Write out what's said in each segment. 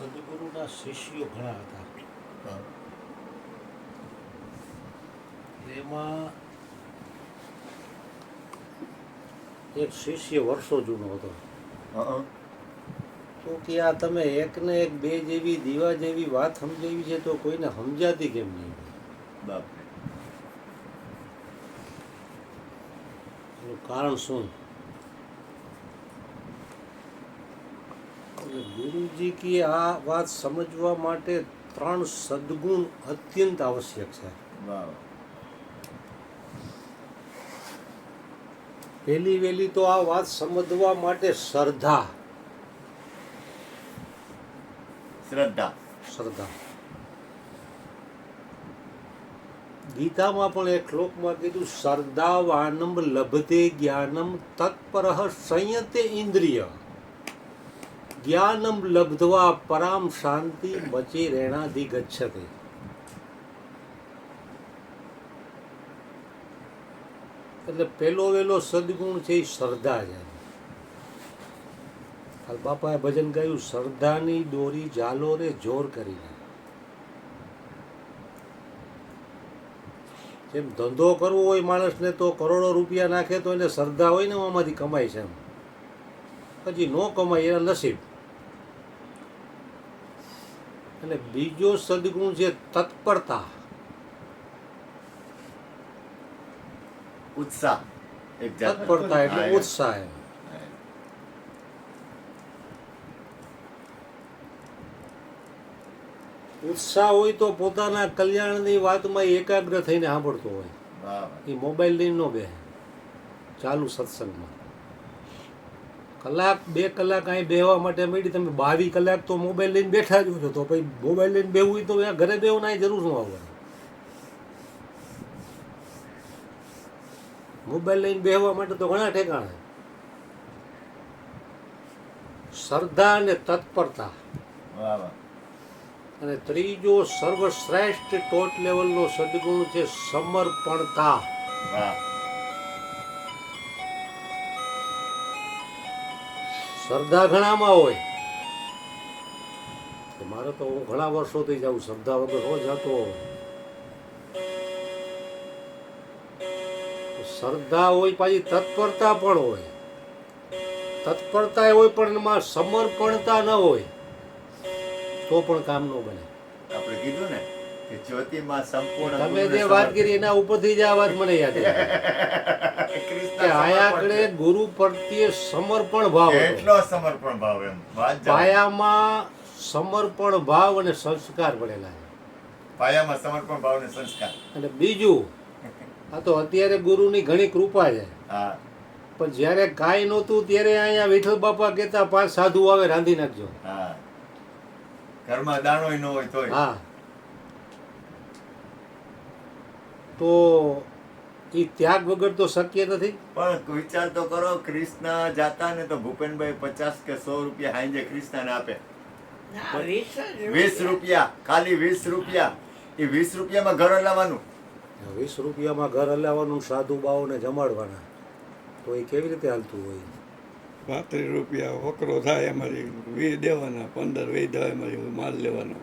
સદગુરુના શિષ્યો ઘણા હતા. એમાં એક શિષ્ય વર્ષો જૂનો હતો. તો કે આ તમે એક ને એક બે જેવી દીવા જેવી વાત સમજાવી છે તો કોઈને સમજાતી કેમ નહીં? એનું કારણ શું? ગુરુજી કે આ વાત સમજવા માટે 3 સદગુણ અત્યંત આવશ્યક છે. પહેલી વહેલી તો આ વાત સમજવા માટે શ્રદ્ધા. ગીતામાં પણ એક શ્લોકમાં કીધું શ્રદ્ધાવાનમ લભતે જ્ઞાનમ તત્પરઃ સંયતે ઇન્દ્રિય જ્ઞાનમ લબ્ધવા પરામ શાંતિ મચે રેણાધિગચ્છતે. એટલે પહેલો વહેલો સદગુણ છે એ શ્રદ્ધા છે. હાલ બાપાએ ભજન ગાયું, શ્રદ્ધાની દોરી ઝાલો રે જોર કરીને. જેમ ધંધો કરવો હોય માણસને તો કરોડો રૂપિયા નાખે તો એને શ્રદ્ધા હોય ને આમાંથી કમાય છે. એમ પછી ન કમાય એના નસીબ. અને બીજો સદગુણ છે તત્પરતા, ઉત્સાહ. તત્પરતા એટલે ઉત્સાહ. ઉત્સાહ હોય તો પોતાના કલ્યાણની વાતમાં એકાગ્ર થઈને સાંભળતો હોય. એ મોબાઈલ લઈને ન બેસે ચાલુ સત્સંગમાં. કલાક 2 કલાક અહીં બેહવા માટે મળી, તમે 22 કલાક તો મોબાઈલ લઈને બેઠા જ છો. તો પછી મોબાઈલ લઈને બેહવું હોય તો ઘરે બેહવું ના જરૂર શું આવવાની? મોબાઈલ લઈને બેહવા માટે તો ઘણા ઠેકાણા. શ્રદ્ધા અને તત્પરતા. અને ત્રીજો સર્વશ્રેષ્ઠ ટોપ લેવલનો સદગુણ છે સમર્પણતા. શ્રદ્ધા ઘણામાં હોય. મારે તો હું ઘણા વર્ષોથી જાઉં, શ્રદ્ધા વગર રોજ જતો હોય. શ્રદ્ધા હોય પાછી તત્પરતા પણ હોય. તત્પરતા હોય પણ એમાં સમર્પણતા ન હોય તો પણ કામ ન બને. આપણે કીધું ને કે જ્યોતિમાં સંપૂર્ણ તમે જે વાત કરી એના ઉપરથી જ આ વાત મને યાદ આવી કે આયાકડે ગુરુ પ્રત્યે સમર્પણ ભાવ, એટલો સમર્પણ ભાવ. એમ પાયામાં સમર્પણ ભાવ અને સંસ્કાર પડેલા છે. પાયામાં સમર્પણ ભાવ અને સંસ્કાર. અને બીજું, આ તો અત્યારે ગુરુની ઘણી કૃપા છે. પણ જ્યારે કાંઈ નહોતું ત્યારે અહીંયા વિઠ્ઠલ બાપા કહેતા 5 સાધુ આવે રાંધી નાખજો. ઘરમાં દાણો ન હોય તોય. હા, તો એ ત્યાગ વગર તો શક્ય નથી. પણ વિચાર તો કરો, કૃષ્ણ જાતા ને તો ભૂપેનભાઈ 50 કે 100 રૂપિયા હાંજે કૃષ્ણને આપે. 20 રૂપિયા, ખાલી 20 રૂપિયા. એ 20 રૂપિયામાં ઘર હલાવવાનું. 20 રૂપિયામાં ઘર હલાવવાનું, સાધુ બાઓને જમાડવાના, તો એ કેવી રીતે હાલતું હોય? 35 રૂપિયા વકરો થાય એમાંથી 20 દેવાના, 15-20 થાય એમાંથી માલ લેવાનો.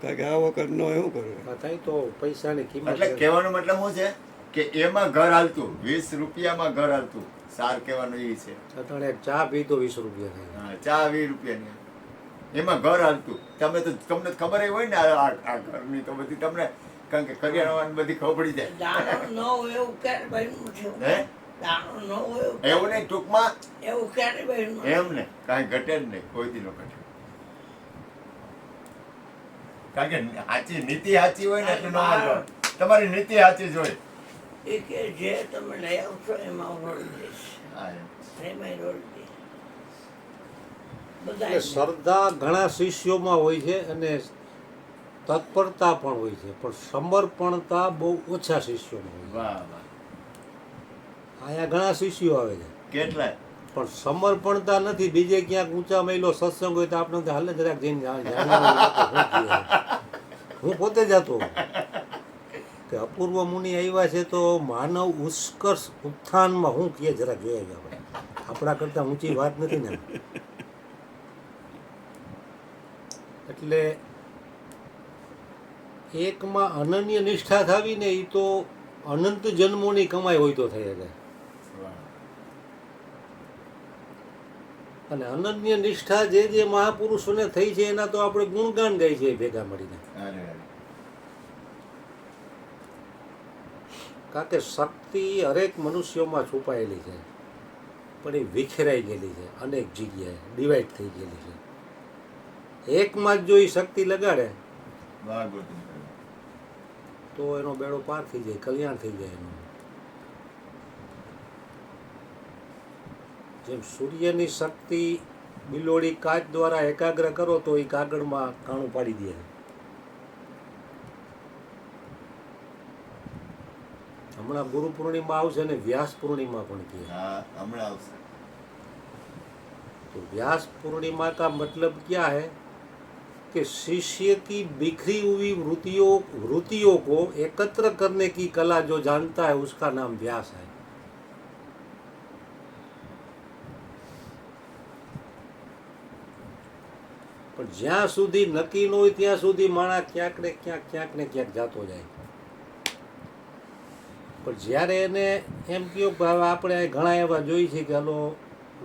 કારણ કે આ વખત નો એવું કરવું થાય તો પૈસાની કિંમત. એટલે કહેવાનો મતલબ શું છે કે એમાં ઘર હાલતું, 20 રૂપિયામાં ઘર હાલતું. સાર કહેવાનું એ છે. અત્યારે એક ચા પી તો 20 રૂપિયા થાય. ચા 20 રૂપિયાની, એમાં ઘર હાલતું. તમે તો તમને ખબર હોય ને આ ઘરની તો બધી તમને, કારણ કે કરિયાણાની બધી ખબર પડી જાય. એવું નહીં, ટૂંકમાં એમ ને કાંઈ ઘટે જ નહીં, કોઈ દી નો ઘટે. કારણ કે સાચી નીતિ સાચી હોય ને એટલે તમારી નીતિ સાચી જ હોય. એ કે જે તમે લઈ આવશો એમાં રોડી દઈશ, એમાં રોડી દઈશ. શ્રદ્ધા ઘણા શિષ્યોમાં હોય છે અને તત્પરતા પણ હોય છે, પણ સમર્પણતા બહુ ઓછા શિષ્યોમાં હોય છે. અહીંયા ઘણા શિષ્યો આવે છે, કેટલાય, પણ સમર્પણતા નથી. બીજે ક્યાંક ઊંચા મહિલો સત્સંગ હોય તો આપણે હાલે જરાક જઈને હું પોતે જતો કે અપૂર્વ મુનિ આવ્યા છે તો માનવ ઉત્કર્ષ ઉત્થાનમાં હું કે જરાક જોયા આપણે આપણા કરતા ઊંચી વાત નથી ને. એટલે એકમાં અનન્ય નિષ્ઠા થવી ને એ તો અનંત જન્મોની કમાઈ હોય તો થઈ શકે. અને અનન્ય નિષ્ઠા જે જે મહાપુરુષોને થઈ છે એના તો આપણે ગુણગાન ગાઈ છે ભેગા મળીને. કારણ કે શક્તિ હરેક મનુષ્યોમાં છુપાયેલી છે, પણ એ વિખેરાઈ ગયેલી છે, અનેક જગ્યાએ ડિવાઈડ થઈ ગયેલી છે. એકમાં જ જો એ શક્તિ લગાડે તો એનો બેડો પાર થઈ જાય, કલ્યાણ થઈ જાય એનું. જેમ સૂર્યની શક્તિ બિલોડી કાચ દ્વારા એકાગ્ર કરો તો એ કાગળમાં કાણું પાડી દે. હમણાં ગુરુ પૂર્ણિમા આવશે ને વ્યાસ પૂર્ણિમા પણ કહે. હમણાં આવશે. तो व्यास पूर्णिमा का मतलब क्या है कि शिष्य की बिखरी हुई वृत्तियों को एकत्र करने की कला जो जानता है उसका नाम व्यास है. પણ જ્યાં સુધી નક્કી ન હોય ત્યાં સુધી માણસ ક્યાંક ને ક્યાંક જાતો જાય. પણ જ્યારે એને એમ કહ્યો કે હવે આપણે ઘણા એવા જોઈ છે કે હાલો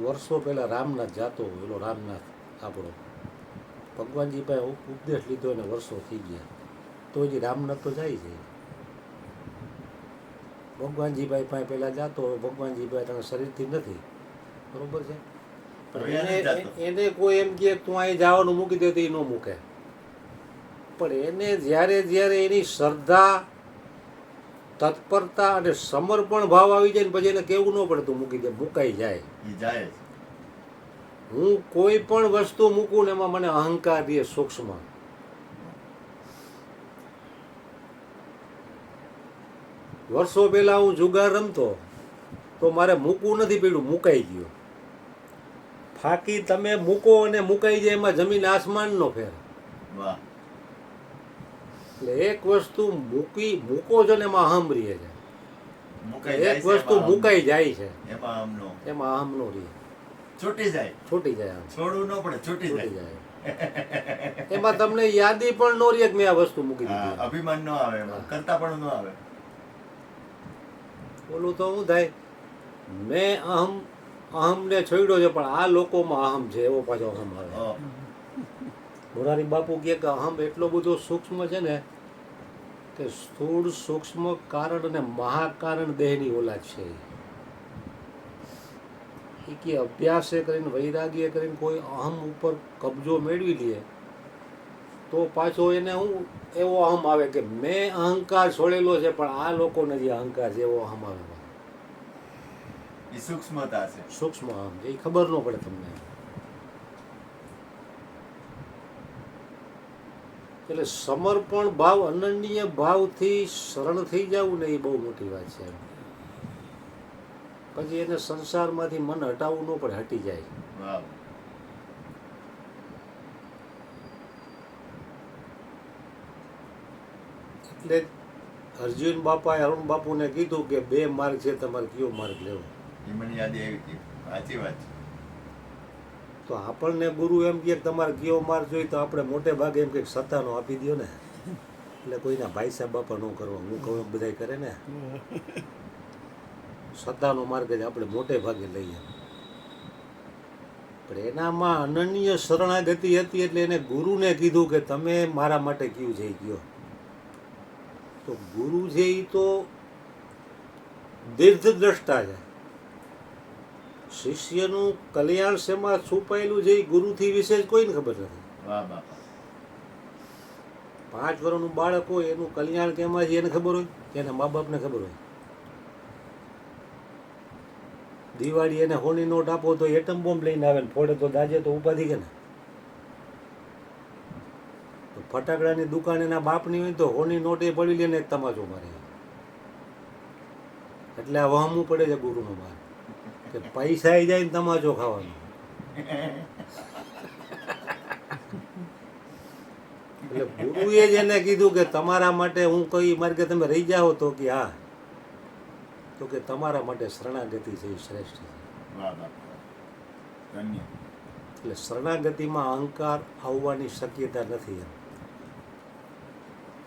વર્ષો પહેલાં રામનાથ જાતો હોય, એલો રામનાથ આપણો ભગવાનજી પાસે ઉપદેશ લીધો અને વર્ષો થઈ ગયા તો હજી રામનાથ તો જાય છે. ભગવાનજીભાઈ પાસે પહેલાં જાતો હોય, ભગવાનજીભાઈ તને શરીરથી નથી, બરોબર છે, પણ એને કોઈ એમ કે તું અહીં જવાનું મૂકી દે તો એ ન મૂકે. પણ એને જ્યારે એની શ્રદ્ધા, તત્પરતા અને સમર્પણ ભાવ આવી જાય ને પછી એને કેવું ન પડે તું મૂકી દે, મુકાઈ જાય. હું કોઈ પણ વસ્તુ મૂકું ને એમાં મને અહંકાર દે સૂક્ષ્મ. વર્ષો પહેલા હું જુગાર રમતો તો મારે મૂકવું નથી પડ્યું, મુકાઈ ગયું. ફાકી તમે મૂકો અને મુકાઈ જાય એમાં જમીન આસમાનનો ફેર. એટલે એક વસ્તુ મૂકો છો ને એમાં અહમ રહે છે, એક વસ્તુ મુકાઈ જાય છે એમાં અહમ નો રહે, છૂટી જાય છોડવું ન પડે, છૂટી જાય. એમાં તમને યાદી પણ નો રહે કે મેં આ વસ્તુ મૂકી દીધી, અભિમાન ન આવે, કરતા પણ ન આવે. બોલું તો શું થાય, મેં અહમને છોડ્યો છે પણ આ લોકોમાં અહમ છે એવો પાછો અહમ આવે. મોરારી બાપુ કહે કે અહમ એટલો બધો સૂક્ષ્મ છે ને કે સ્થૂળ સૂક્ષ્મ કારણ અને મહાકારણ દેહની ઓલાદ છે. એ કે અભ્યાસે કરીને વૈરાગ્ય કરીને કોઈ અહમ ઉપર કબજો મેળવી લે તો પાછો એને હું એવો અહમ આવે કે મેં અહંકાર છોડેલો છે પણ આ લોકોને જે અહંકાર છે એવો અહમ આવે. એ સૂક્ષ્મતા છે, સૂક્ષ્મ અહમ એ ખબર ન પડે તમને. એટલે સમર્પણ ભાવ, અનન્ય ભાવથી શરણ થઈ જવું ને એ બહુ મોટી વાત છે. પછી એને સંસારમાંથી મન હટાવવું ન પડે, હટી જાય. એટલે અર્જુન બાપાએ અરુણ બાપુને કીધું કે 2 માર્ગ છે, તમારે કયો માર્ગ લેવો? મને યાદ આવી હતી, સાચી વાત છે. તો આપણને ગુરુ એમ કહે તમારે કયો માર્ગ જોઈએ તો આપણે મોટે ભાગે એમ કે સત્તાનો આપી દો ને, એટલે કોઈના ભાઈ સાહેબ બાપા ન કરવા, હું કહું બધા કરે ને. સત્તાનો માર્ગ જ આપણે મોટે ભાગે લઈએ. પણ એનામાં અનન્ય શરણાગતિ હતી એટલે એને ગુરુને કીધું કે તમે મારા માટે કયું છે એ કયો. તો ગુરુ છે એ તો દીર્ઘદ્રષ્ટા છે. શિષ્યનું કલ્યાણ શેમાં છુપાયેલું છે એ ગુરુથી વિશેષ કોઈને ખબર નથી. 5 વર્ષનું બાળક હોય એનું કલ્યાણ કેમાં છે એને ખબર હોય કે એના મા બાપને ખબર હોય. દિવાળી એને હોની નોટ આપો તો એટમ બોમ્બ લઈને આવે ને ફોડે તો દાજે તો ઉપાધિ કે ને. ફટાકડાની દુકાન એના બાપની હોય તો હોની નોટ એ પડી લે ને એક તમાચો મારે. એટલે આ વહમવું પડે છે ગુરુનો માર કે પૈસા આવી જાય ને તમાચો ખાવાનો. એટલે ગુરુએ જ એને કીધું કે તમારા માટે હું કઈ માર્ગે તમે રહી જાઓ તો કે હા, તો કે તમારા માટે શરણાગતિ છે એ શ્રેષ્ઠ છે. એટલે શરણાગતિમાં અહંકાર આવવાની શક્યતા નથી એમ.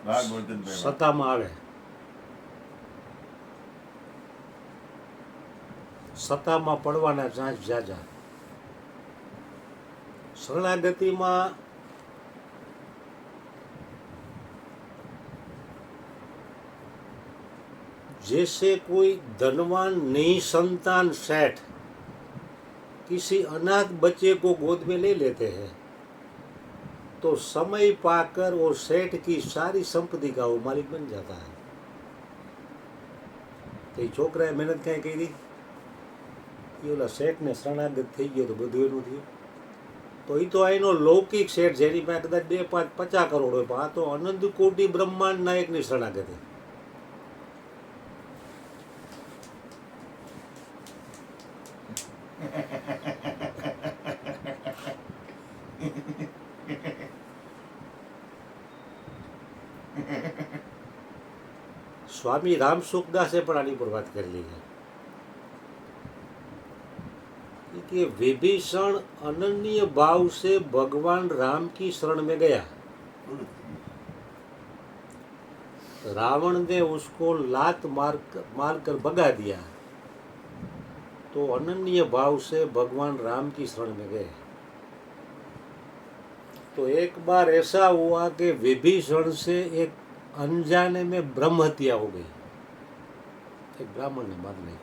વાહ ગોરધનભાઈ, વાહ. સત્તામાં આવે, સત્તામાં પડવાના ચાન્સ ઝાઝા. શરણાગતિમાં जैसे कोई धनवान निसंतान सेठ किसी अनाथ बच्चे को गोद में ले लेते हैं तो समय पाकर वो सेठ की सारी संपत्ति का वो मालिक बन जाता है. तो छोकराए મહેનત કાંઈ કરી, એ ઓલા શેઠને શરણાગત થઈ ગયો તો બધું એનું થયું. તો એ તો એનો લૌકિક શેઠ જેની પાસે કદાચ 2-5-50 કરોડ હોય, પણ આ તો અનંત કોટી બ્રહ્માંડ નાયકની શરણાગતિ. स्वामी राम सुखदासे પણ આની પર વાત કરેલી છે कि विभीषण अनन्य भाव से भगवान राम की शरण में गया. रावण ने उसको लात मार कर भगा दिया तो अनन्य भाव से भगवान राम की शरण में गए. तो एक बार ऐसा हुआ कि विभीषण से एक अनजाने में ब्रह्म हत्या हो गई. एक ब्राह्मण ने मार लिया.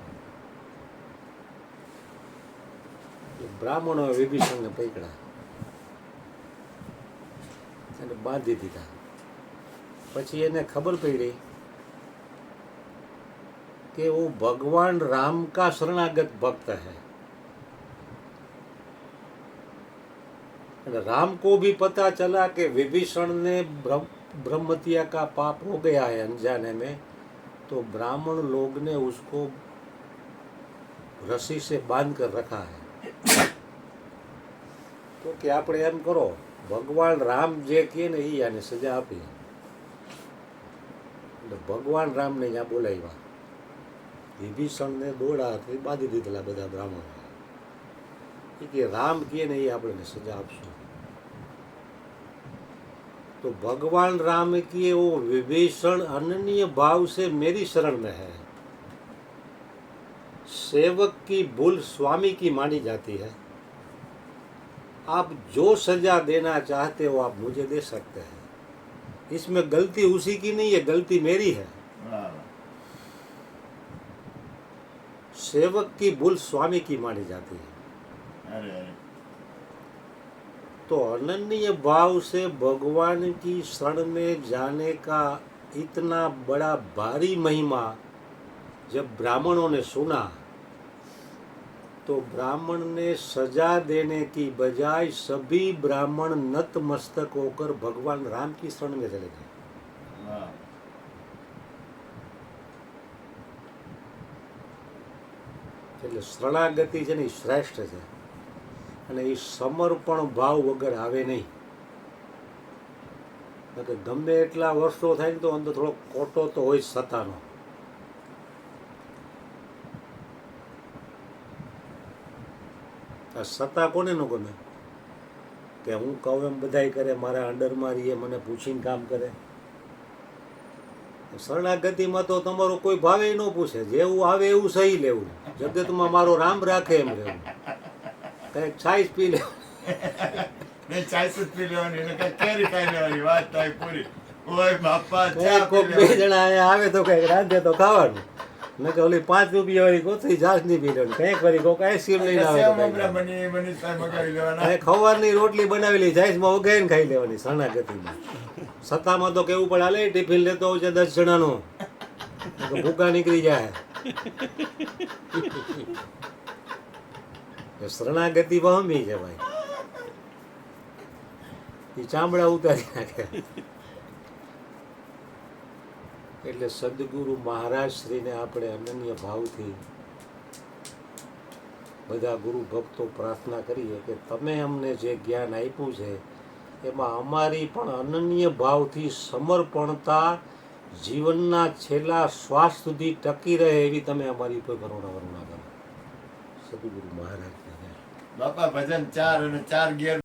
બ્રાહ્મણોએ વિભીષણને પકડ્યા અને બાંધી દીધા. પછી એને ખબર પડી कि वो भगवान राम का शरणागत भक्त है. राम को भी पता चला कि विभीषण ने ब्रह्मत्या का पाप हो गया है अनजाने में, तो ब्राह्मण लोग ने उसको रस्सी से बांध कर रखा है. तो कि આપણે એમ કરો, ભગવાન રામ જે કહે ને એ આને સજા આપી. એટલે ભગવાન રામને ત્યાં બોલાવ્યા. વિભીષણને દોડા હાથથી બાંધી દીધેલા બધા બ્રાહ્મણો. એ કે રામ કહે ને એ આપણે સજા આપશું. तो भगवान राम की वो विभीषण अनन्य भाव से मेरी शरण में है. सेवक की भूल स्वामी की मानी जाती है. आप जो सजा देना चाहते हो आप मुझे दे सकते हैं. इसमें गलती उसी की नहीं है, गलती मेरी है. सेवक की भूल स्वामी की मानी जाती है. तो अनन्य भाव से भगवान की शरण में जाने का इतना बड़ा भारी महिमा जब ब्राह्मणों ने सुना तो ब्राह्मण ने सजा देने की बजाय सभी ब्राह्मण नतमस्तक होकर भगवान राम की शरण में चले गए. એટલે શરણાગતિ છે ને એ શ્રેષ્ઠ છે અને એ સમર્પણ ભાવ વગર આવે નહીં. ગમે એટલા વર્ષો થાય ને તો અંદર થોડો કોટો તો હોય સત્તાનો. આ સત્તા કોને ન ગમે કે હું કહું એમ બધાય કરે, મારા અંડરમાં રહીએ, મને પૂછીને કામ કરે. શરણાગતિમાં તો તમારો કોઈ ભાવે ન પૂછે, જેવું આવે એવું સહી લેવું. જગતમાં મારો રામ રાખે એમ રહેવું. કંઈક છાશ પી લે, છાશ જ પી લેવાની, કેરી ખાઈ લેવાની, વાત થાય પૂરી. ઓય બાપા, કોઈક 2 જણા અહીંયા આવે તો કંઈક રાંધે તો ખાવાનું. મેં કે ઓલી 5 રૂપિયા વાળી કોથળી છાશ નહીં પી લેવાની. કંઈક વળી કોઈક આઈસ્ક્રીમ લઈને આવે ખવારની રોટલી બનાવેલી છાશમાં વગાઈને ખાઈ લેવાની. શરણાગતિમાં સત્તામાં તો કેવું પડે, હાલે ટિફિન લેતો હોય છે 10 જણાનું, ભૂકા નીકળી જાય. શરણાગતિ વહમી છે ભાઈ, એ ચામડા ઉતારી નાખે. એટલે સદગુરુ મહારાજ શ્રીને આપણે અનન્ય ભાવથી બધા ગુરુ ભક્તો પ્રાર્થના કરીએ કે તમે અમને જે જ્ઞાન આપ્યું છે એમાં અમારી પણ અનન્ય ભાવથી સમર્પણતા જીવનના છેલ્લા શ્વાસ સુધી ટકી રહે એવી તમે અમારી ઉપર કરુણા કરો. સદગુરુ મહારાજ બાપા ભજન 4 અને 4 ગિયર